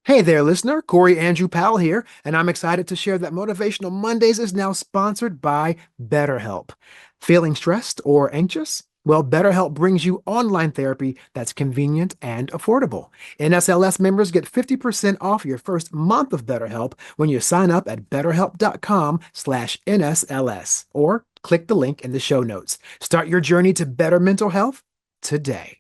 Hey there, listener. Corey Andrew Powell here, and I'm excited to share that Motivational Mondays is now sponsored by BetterHelp. Feeling stressed or anxious? Well, BetterHelp brings you online therapy that's convenient and affordable. NSLS members get 50% off your first month of BetterHelp when you sign up at betterhelp.com/NSLS or click the link in the show notes. Start your journey to better mental health today.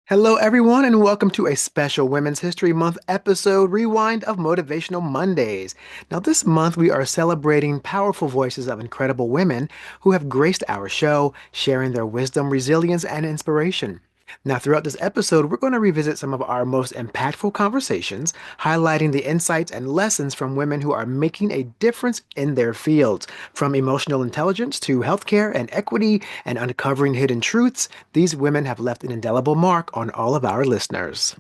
Hello, everyone, and welcome to a special Women's History Month episode rewind of Motivational Mondays. Now, this month we are celebrating powerful voices of incredible women who have graced our show, sharing their wisdom, resilience, and inspiration. Now, throughout this episode, we're going to revisit some of our most impactful conversations, highlighting the insights and lessons from women who are making a difference in their fields. From emotional intelligence to healthcare and equity and uncovering hidden truths, these women have left an indelible mark on all of our listeners.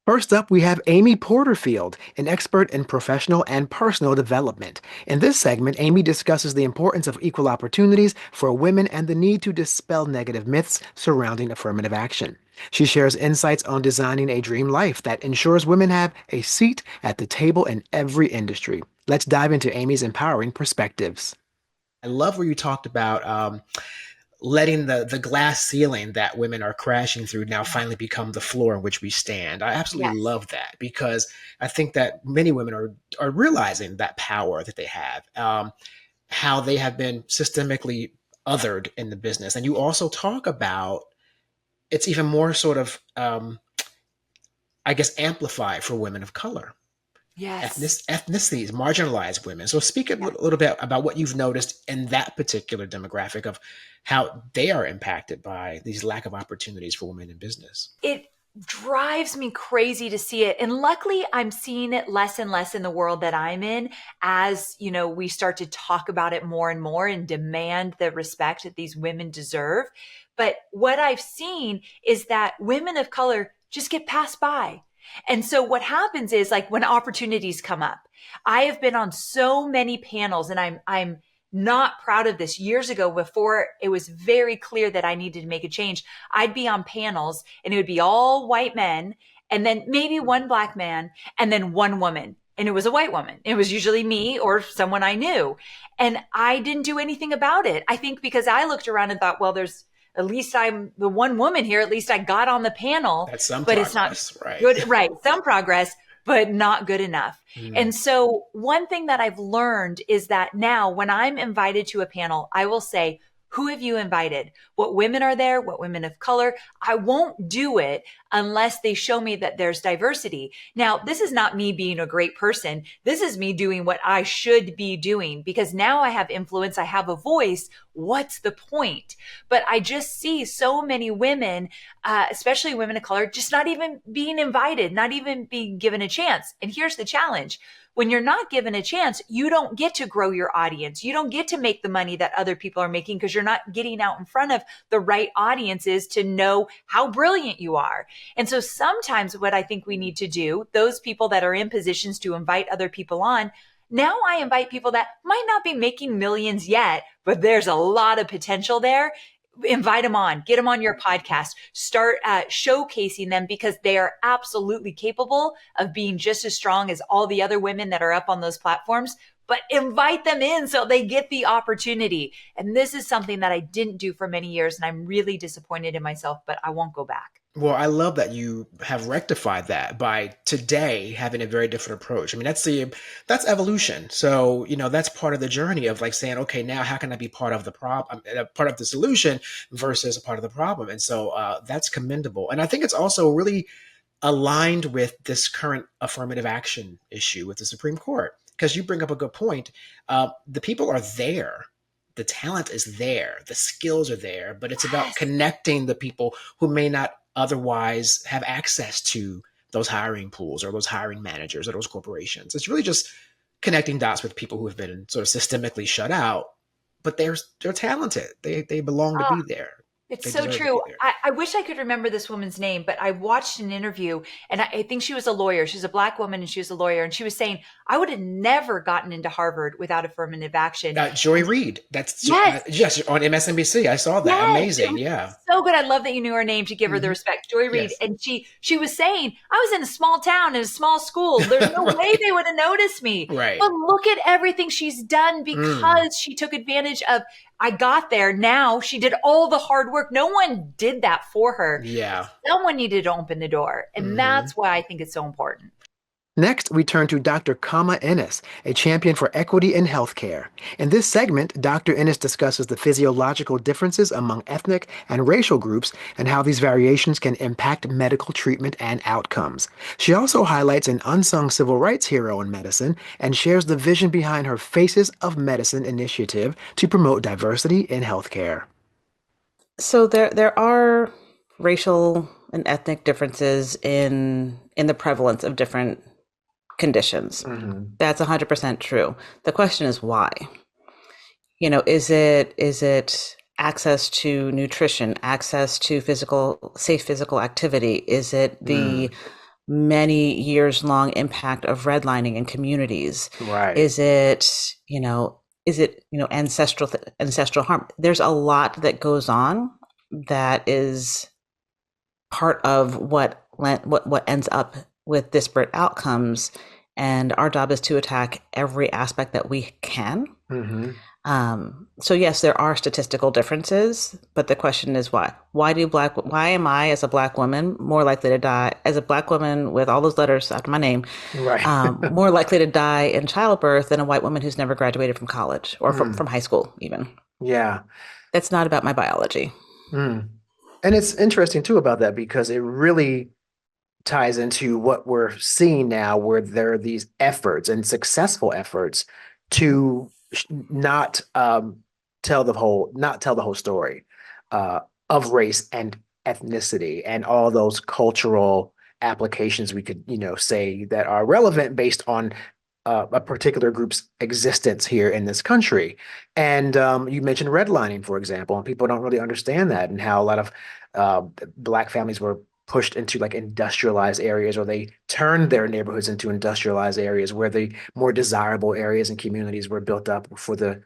First up, we have Amy Porterfield, an expert in professional and personal development. In this segment, Amy discusses the importance of equal opportunities for women and the need to dispel negative myths surrounding affirmative action. She shares insights on designing a dream life that ensures women have a seat at the table in every industry. Let's dive into Amy's empowering perspectives. I love where you talked about letting the glass ceiling that women are crashing through now finally become the floor in which we stand. I absolutely Yes. love that because I think that many women are realizing that power that they have, how they have been systemically othered in the business. And you also talk about it's even more sort of, I guess, amplified for women of color, Yes. ethnicities, marginalized women. So speak a Yeah. little bit about what you've noticed in that particular demographic of how they are impacted by these lack of opportunities for women in business. It drives me crazy to see it. And luckily, I'm seeing it less and less in the world that I'm in as, we start to talk about it more and more and demand the respect that these women deserve. But what I've seen is that women of color just get passed by. And so what happens is like when opportunities come up, I have been on so many panels and I'm not proud of this. Years ago, before it was very clear that I needed to make a change, I'd be on panels and it would be all white men and then maybe one black man and then one woman. And it was a white woman. It was usually me or someone I knew. And I didn't do anything about it. I think because I looked around and thought, well, there's at least I'm the one woman here. At least I got on the panel, That's some but it's not progress, right? good. Right. Some progress, but not good enough. Mm. And so one thing that I've learned is that now when I'm invited to a panel, I will say, who have you invited? What women are there? What women of color? I won't do it unless they show me that there's diversity. Now, this is not me being a great person. This is me doing what I should be doing because now I have influence. I have a voice. What's the point? But I just see so many women, especially women of color, just not even being invited, not even being given a chance. And here's the challenge. When you're not given a chance, you don't get to grow your audience. You don't get to make the money that other people are making because you're not getting out in front of the right audiences to know how brilliant you are. And so sometimes what I think we need to do, those people that are in positions to invite other people on, now I invite people that might not be making millions yet, but there's a lot of potential there. Invite them on, get them on your podcast, start showcasing them because they are absolutely capable of being just as strong as all the other women that are up on those platforms, but invite them in so they get the opportunity. And this is something that I didn't do for many years. And I'm really disappointed in myself, but I won't go back. Well, I love that you have rectified that by today having a very different approach. I mean, that's evolution. So, that's part of the journey of like saying, okay, now how can I be part of the problem, part of the solution versus a part of the problem? And so that's commendable. And I think it's also really aligned with this current affirmative action issue with the Supreme Court, because you bring up a good point. The people are there. The talent is there. The skills are there, but it's about Yes. connecting the people who may not otherwise have access to those hiring pools or those hiring managers or those corporations. It's really just connecting dots with people who have been sort of systemically shut out, but they're talented. They belong to be there. It's They so deserve to be true. there. I wish I could remember this woman's name, but I watched an interview and I think she was a lawyer. She's a black woman and she was a lawyer. And she was saying, I would have never gotten into Harvard without affirmative action. Joy And Reid. That's yes, yes on MSNBC. I saw that. yes, it Amazing. was Yeah. so good. I love that you knew her name to give her the Hmm. respect. Joy Reid. Yes. And she was saying, I was in a small town in a small school. There's no way Right. they would have noticed me. Right. But look at everything she's done Mm. because she took advantage of I got there. Now she did all the hard work. No one did that for her. Yeah. Someone needed to open the door. And Hmm. that's why I think it's so important. Next, we turn to Dr. Khama Ennis, a champion for equity in healthcare. In this segment, Dr. Ennis discusses the physiological differences among ethnic and racial groups and how these variations can impact medical treatment and outcomes. She also highlights an unsung civil rights hero in medicine and shares the vision behind her Faces of Medicine initiative to promote diversity in healthcare. So there are racial and ethnic differences in the prevalence of different conditions. Hmm. That's 100% true. The question is why? Is it access to nutrition, access to safe physical activity? Is it the Mm. many years long impact of redlining in communities? Right. Is it ancestral harm? There's a lot that goes on that is part of what ends up with disparate outcomes, and our job is to attack every aspect that we can. Hmm. So yes, there are statistical differences, but the question is why? Why am I, as a black woman, more likely to die, as a black woman with all those letters after my name, Right. more likely to die in childbirth than a white woman who's never graduated from college or from Mm. high school even? Yeah. That's not about my biology. Mm. And it's interesting too about that because it really ties into what we're seeing now, where there are these efforts and successful efforts to not not tell the whole story uh, of race and ethnicity and all those cultural applications we could, say that are relevant based on a particular group's existence here in this country. And you mentioned redlining, for example, and people don't really understand that and how a lot of uh, black families were pushed into like industrialized areas, or they turned their neighborhoods into industrialized areas where the more desirable areas and communities were built up for the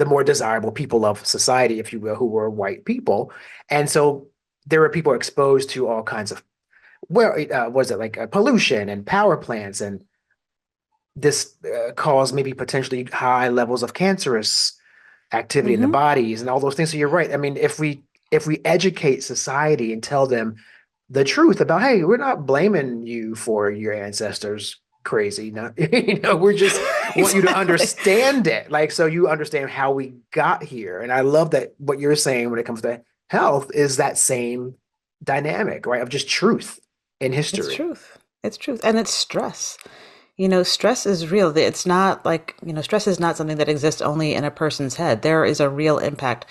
more desirable people of society, if you will, who were white people. And so there were people exposed to all kinds of, well, was it like pollution and power plants, and this caused maybe potentially high levels of cancerous activity in the Hmm. bodies and all those things. So you're right. I mean, if we educate society and tell them the truth about, hey, we're not blaming you for your ancestors crazy. Not, we're just want you to Exactly. understand it. Like, so you understand how we got here. And I love that what you're saying when it comes to health is that same dynamic, right? Of just truth in It's history. truth. It's truth. And it's stress. Stress is real. It's not like, stress is not something that exists only in a person's head. There is a real impact.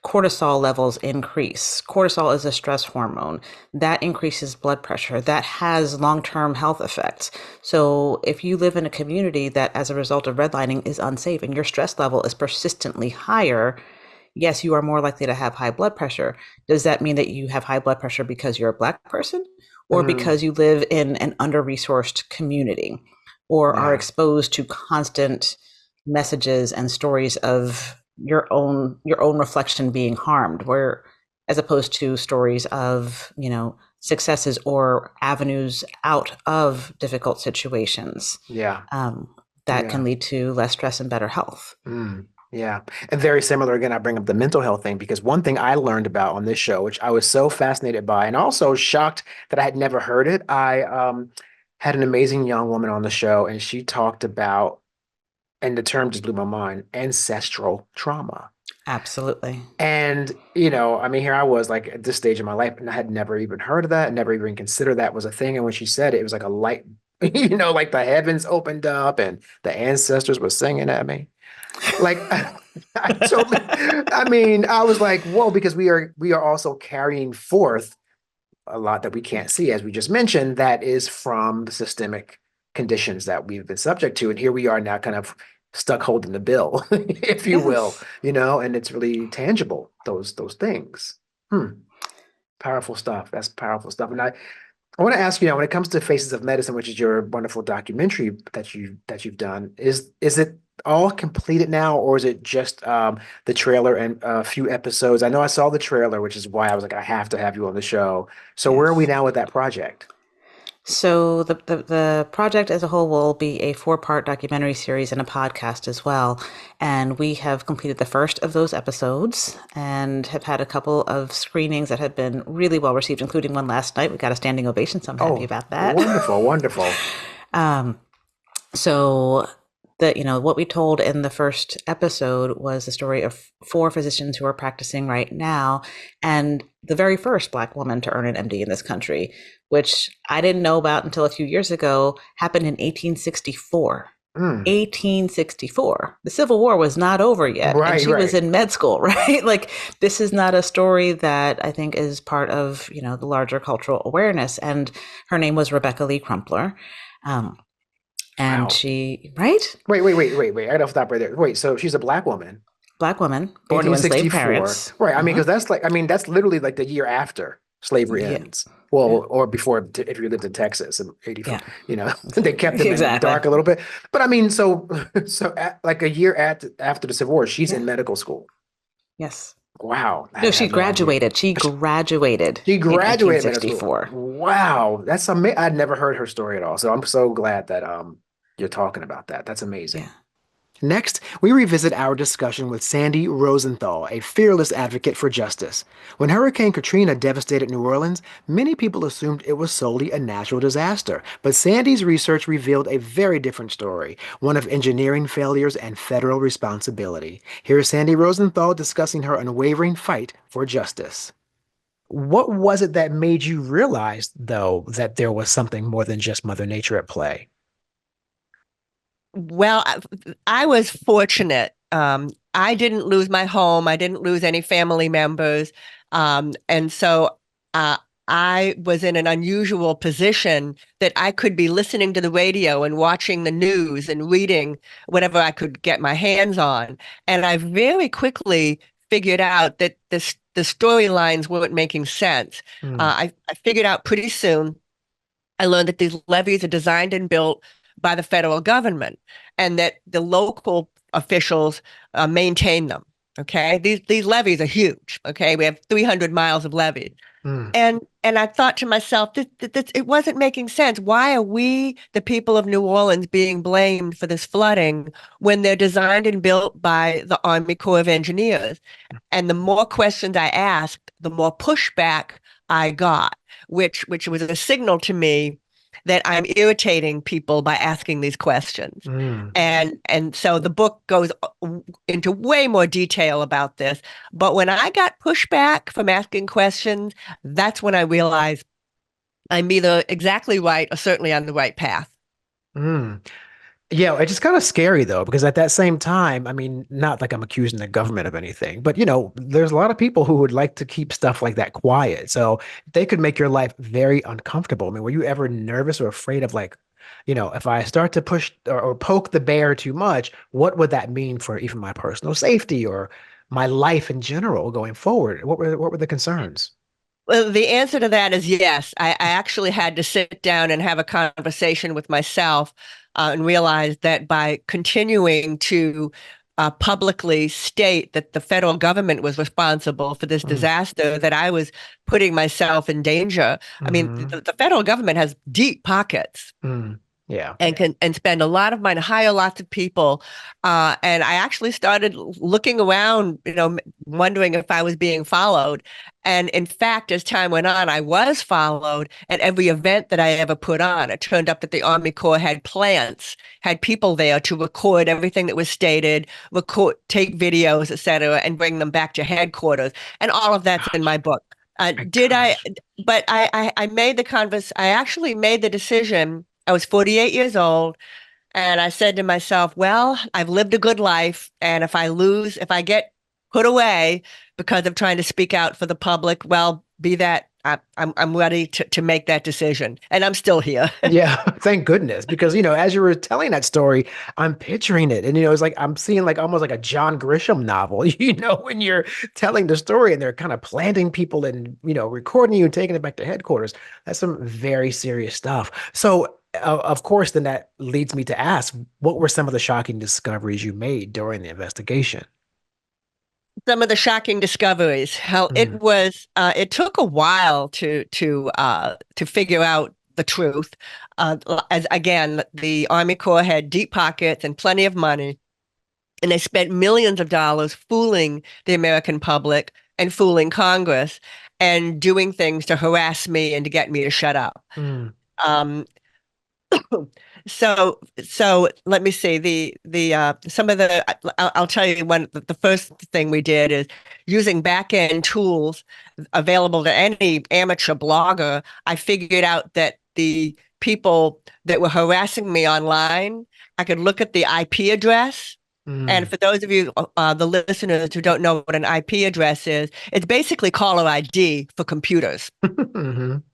Cortisol levels increase. Cortisol is a stress hormone that increases blood pressure, that has long-term health effects. So if you live in a community that, as a result of redlining, is unsafe and your stress level is persistently higher, yes, you are more likely to have high blood pressure. Does that mean that you have high blood pressure because you're a black person or Mm, because you live in an under-resourced community or are yeah. exposed to constant messages and stories of your own reflection being harmed, where as opposed to stories of successes or avenues out of difficult situations, Yeah. um, that Yeah. can lead to less stress and better health. Mm, yeah. And very similar again, I bring up the mental health thing because one thing I learned about on this show, which I was so fascinated by and also shocked that I had never heard it. I had an amazing young woman on the show and she talked about, and the term just blew my mind, ancestral trauma. Absolutely. And, I mean, here I was like at this stage in my life and I had never even heard of that, never even considered that was a thing. And when she said it, it was like a light, like the heavens opened up and the ancestors were singing at me. Like I totally, I mean, I was like, whoa, because we are also carrying forth a lot that we can't see, as we just mentioned, that is from the systemic conditions that we've been subject to. And here we are now kind of stuck holding the bill, if you will, Yes. and it's really tangible, those things. Hmm. Powerful stuff. That's powerful stuff. And I want to ask you now, when it comes to Faces of Medicine, which is your wonderful documentary that you've done, is it all completed now, or is it just the trailer and a few episodes? I know I saw the trailer, which is why I was like, I have to have you on the show. So where are we Yes. now with that project? So the project as a whole will be a four-part documentary series and a podcast as well. And we have completed the first of those episodes and have had a couple of screenings that have been really well received, including one last night. We got a standing ovation, so I'm happy Oh, about that. wonderful, wonderful. Um, so what we told in the first episode was the story of four physicians who are practicing right now, and the very first Black woman to earn an MD in this country, which I didn't know about until a few years ago, happened in 1864. Mm. 1864. The Civil War was not over yet, and Right, she was right. in med school, right? Like, this is not a story that I think is part of, the larger cultural awareness. And her name was Rebecca Lee Crumpler. Um, and Wow. she, right? Wait. I gotta stop right there. Wait, so she's a black woman, Black woman born to enslaved 1864. parents. Right. I mean, because that's literally like the year after slavery Yeah, ends. yeah, Well, or before, if you lived in Texas in 84, yeah, they kept them in the exactly. dark a little bit. But I mean, like a year after the Civil War, she's Yeah, in medical school. yes. Wow. I No, she have no idea. graduated. She graduated She in graduated medical school. 1864. Wow. That's amazing. I'd never heard her story at all. So I'm so glad that you're talking about that. That's Yeah. amazing. Next, we revisit our discussion with Sandy Rosenthal, a fearless advocate for justice. When Hurricane Katrina devastated New Orleans, many people assumed it was solely a natural disaster. But Sandy's research revealed a very different story, one of engineering failures and federal responsibility. Here's Sandy Rosenthal discussing her unwavering fight for justice. What was it that made you realize, though, that there was something more than just Mother Nature at play? Well, I was fortunate. I didn't lose my home. I didn't lose any family members. And so uh, I was in an unusual position that I could be listening to the radio and watching the news and reading whatever I could get my hands on. And I very quickly figured out that the storylines weren't making sense. Mm, I figured out pretty soon. I learned that these levees are designed and built by the federal government and that the local officials maintain them. Okay. These levees are huge. Okay. We have 300 miles of levees. mm, And I thought to myself, it wasn't making sense. Why are we, the people of New Orleans, being blamed for this flooding when they're designed and built by the Army Corps of Engineers? And the more questions I asked, the more pushback I got, which was a signal to me that I'm irritating people by asking these questions. mm, And so the book goes into way more detail about this. But when I got pushback from asking questions, that's when I realized I'm either exactly right or certainly on the right path. mm. Yeah, it's just kind of scary though, because at that same time, I mean, not like I'm accusing the government of anything, but there's a lot of people who would like to keep stuff like that quiet. So they could make your life very uncomfortable. I mean, were you ever nervous or afraid of like, if I start to push or poke the bear too much, what would that mean for even my personal safety or my life in general going forward? What were the concerns? Well, the answer to that is yes. I actually had to sit down and have a conversation with myself and realize that by continuing to publicly state that the federal government was responsible for this Mm, disaster, that I was putting myself in danger. I mean, hmm the federal government has deep pockets mm, yeah. and can spend a lot of money, hire lots of people. And I actually started looking around, wondering if I was being followed. And in fact, as time went on, I was followed at every event that I ever put on. It turned up that the Army Corps had plants, had people there to record everything that was stated, record, take videos, et cetera, and bring them back to headquarters. And all of that's in Gosh, my book. my Did I, gosh. but I made I actually made the decision. I was 48 years old. And I said to myself, well, I've lived a good life. And if I get put away because of trying to speak out for the public, well, be that I'm ready to make that decision, and I'm still here. Yeah, thank goodness. Because, as you were telling that story, I'm picturing it. And, it's like I'm seeing like almost like a John Grisham novel, when you're telling the story and they're kind of planting people and, recording you and taking it back to headquarters. That's some very serious stuff. So, of course, then that leads me to ask, what were some of the shocking discoveries you made during the investigation? Some of the shocking discoveries. How Mm, it took a while to figure out the truth. As again, the Army Corps had deep pockets and plenty of money, and they spent millions of dollars fooling the American public and fooling Congress and doing things to harass me and to get me to shut up. mm, Um, so let me see some of the I'll tell you the first thing we did is using back end tools available to any amateur blogger. I figured out that the people that were harassing me online, I could look at the IP address. And mm. for those of you, the listeners who don't know what an IP address is, it's basically caller ID for computers.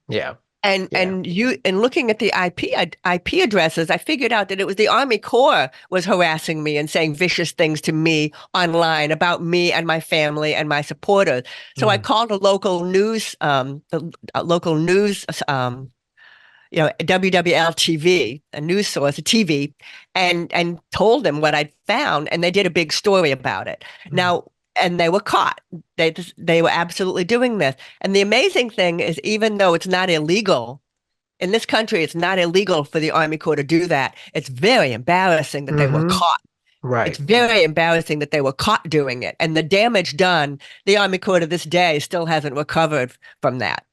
Yeah. And Yeah. and you and looking at the IP addresses, I figured out that it was the Army Corps was harassing me and saying vicious things to me online about me and my family and my supporters. So I Mm, called a local news WWL-TV, a news source, a TV, and told them what I'd found, and they did a big story about it. mm, Now, and they were caught. They were absolutely doing this. And the amazing thing is, even though it's not illegal in this country, it's not illegal for the Army Corps to do that. It's very embarrassing that they were hmm. caught. It's Right. very embarrassing that they were caught doing it, and the damage done, the Army Corps to this day still hasn't recovered from that.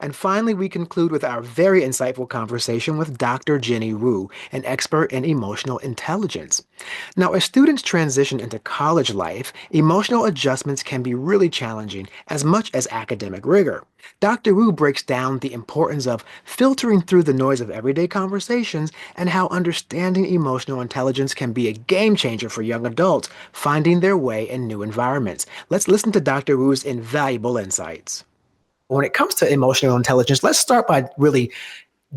And finally, we conclude with our very insightful conversation with Dr. Jenny Wu, an expert in emotional intelligence. Now, as students transition into college life, emotional adjustments can be really challenging as much as academic rigor. Dr. Wu breaks down the importance of filtering through the noise of everyday conversations and how understanding emotional intelligence can be a game changer for young adults finding their way in new environments. Let's listen to Dr. Wu's invaluable insights. When it comes to emotional intelligence, let's start by really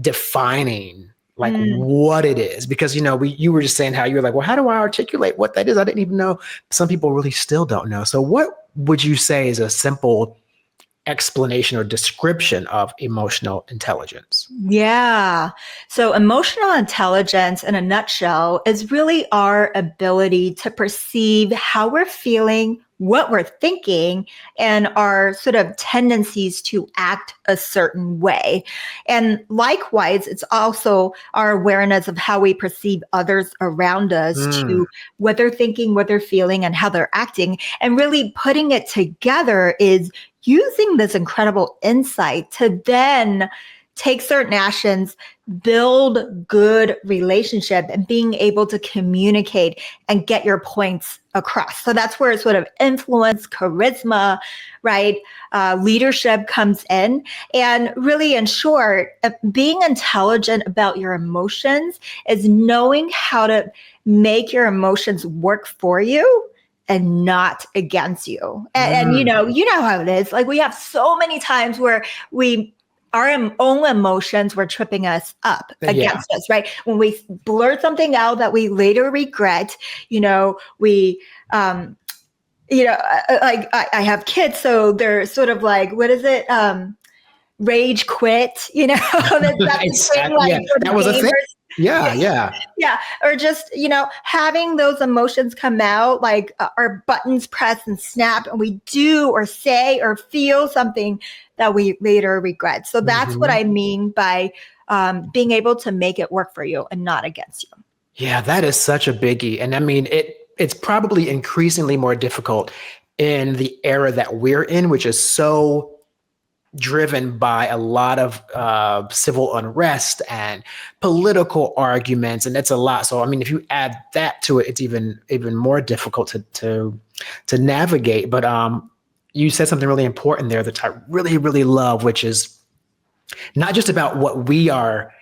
defining like Mm. what it is, because you were just saying how you were like, well, how do I articulate what that is? I didn't even know. Some people really still don't know. So what would you say is a simple explanation or description of emotional intelligence? Yeah. So emotional intelligence in a nutshell is really our ability to perceive how we're feeling, what we're thinking, and our sort of tendencies to act a certain way. And likewise, it's also our awareness of how we perceive others around us Mm, to what they're thinking, what they're feeling, and how they're acting. And really putting it together is using this incredible insight to then take certain actions, build good relationship, and being able to communicate and get your points across. So that's where sort of influence, charisma, right? Leadership comes in. And really, in short, being intelligent about your emotions is knowing how to make your emotions work for you and not against you. And mm, you know how it is. Like we have so many times where our own emotions were tripping us up yeah. against us, right? When we blurt something out that we later regret, we, like I have kids, so they're sort of like, what is it? Rage quit, that's the thing Exactly. like Yeah, for the that was a thing. gamers. Yeah, yeah. Yeah. Or just, having those emotions come out, like our buttons press and snap, and we do or say or feel something that we later regret. So that's what Hmm. I mean by being able to make it work for you and not against you. Yeah, that is such a biggie. And I mean, it's probably increasingly more difficult in the era that we're in, which is so driven by a lot of civil unrest and political arguments, and that's a lot. So, I mean, if you add that to it, it's even more difficult to navigate. But you said something really important there that I really, really love, which is not just about what we are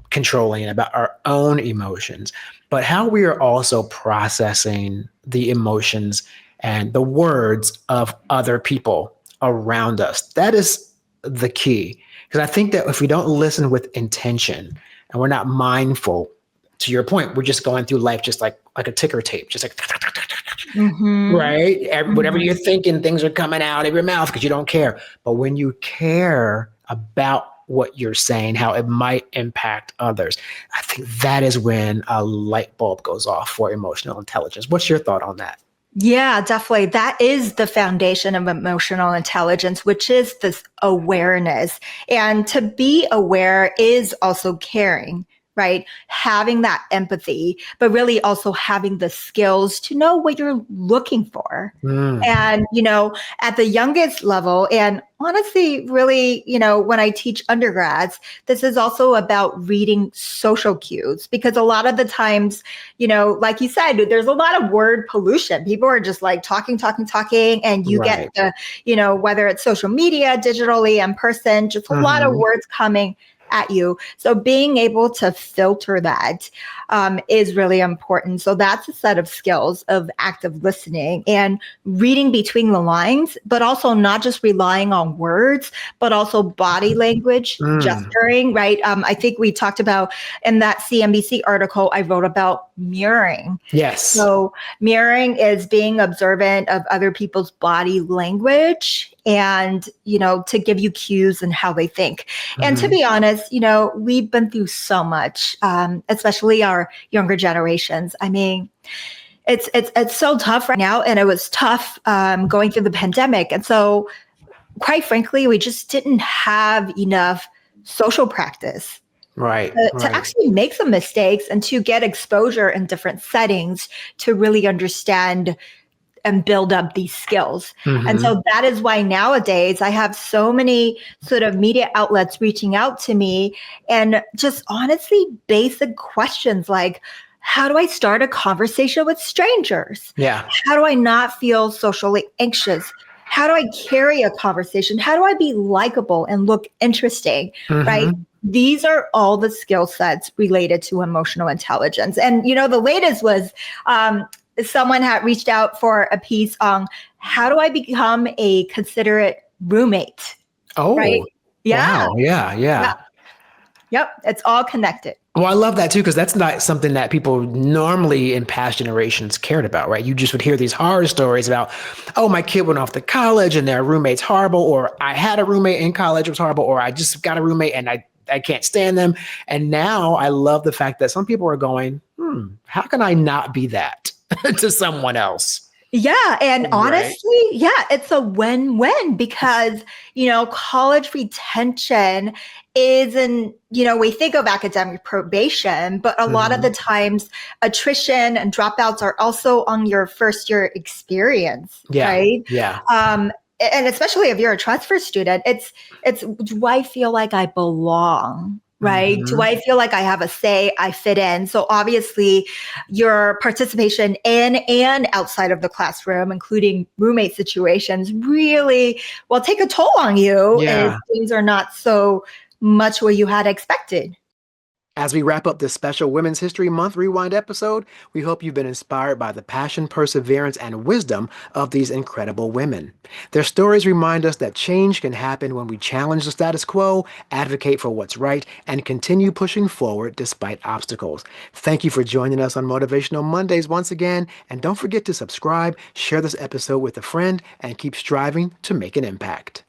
controlling, about our own emotions, but how we are also processing the emotions and the words of other people around us. That is the key. Because I think that if we don't listen with intention and we're not mindful, to your point, we're just going through life just like a ticker tape, just like Mm-hmm. right. Whatever Mm-hmm. you're thinking, things are coming out of your mouth because you don't care. But when you care about what you're saying, how it might impact others, I think that is when a light bulb goes off for emotional intelligence. What's your thought on that? Yeah, definitely. That is the foundation of emotional intelligence, which is this awareness. And to be aware is also caring, right? Having that empathy, but really also having the skills to know what you're looking for. Mm, And, at the youngest level, and honestly, really, when I teach undergrads, this is also about reading social cues because a lot of the times, like you said, there's a lot of word pollution. People are just like talking, talking, talking, and you get right. whether it's social media, digitally, in person, just a lot of Mm-hmm. words coming at you. So being able to filter that is really important. So that's a set of skills of active listening and reading between the lines, but also not just relying on words, but also body language, Mm, gesturing, right? I think we talked about in that CNBC article I wrote about mirroring. yes. So mirroring is being observant of other people's body language and, to give you cues and how they think. And to Mm-hmm. be honest, we've been through so much, especially our younger generations. I mean, it's so tough right now, and it was tough going through the pandemic. And so, quite frankly, we just didn't have enough social practice Right. to Right. actually make some mistakes and to get exposure in different settings to really understand and build up these skills. And Mm-hmm. so that is why nowadays I have so many sort of media outlets reaching out to me and just honestly basic questions like, how do I start a conversation with strangers? Yeah. How do I not feel socially anxious? How do I carry a conversation? How do I be likable and look interesting? Right? Mm-hmm. These are all the skill sets related to emotional intelligence. And, the latest was someone had reached out for a piece on how do I become a considerate roommate? Right? Oh, Yeah. wow. Yeah. Yeah. Yeah. Yep. It's all connected. Well, I love that too, because that's not something that people normally in past generations cared about, right? You just would hear these horror stories about, oh, my kid went off to college and their roommate's horrible, or I had a roommate in college, it was horrible, or I just got a roommate and I can't stand them. And now I love the fact that some people are going, how can I not be that to someone else? Yeah. And Right. honestly, yeah, it's a win-win because, college retention isn't, we think of academic probation, but a lot of the Mhm. times attrition and dropouts are also on your first year experience, Yeah. right? Yeah. And especially if you're a transfer student, it's do I feel like I belong? Right? Do Mhm. I feel like I have a say? I fit in. So obviously, your participation in and outside of the classroom, including roommate situations, really will take a toll on you if Yeah. things are not so much what you had expected. As we wrap up this special Women's History Month Rewind episode, we hope you've been inspired by the passion, perseverance, and wisdom of these incredible women. Their stories remind us that change can happen when we challenge the status quo, advocate for what's right, and continue pushing forward despite obstacles. Thank you for joining us on Motivational Mondays once again, and don't forget to subscribe, share this episode with a friend, and keep striving to make an impact.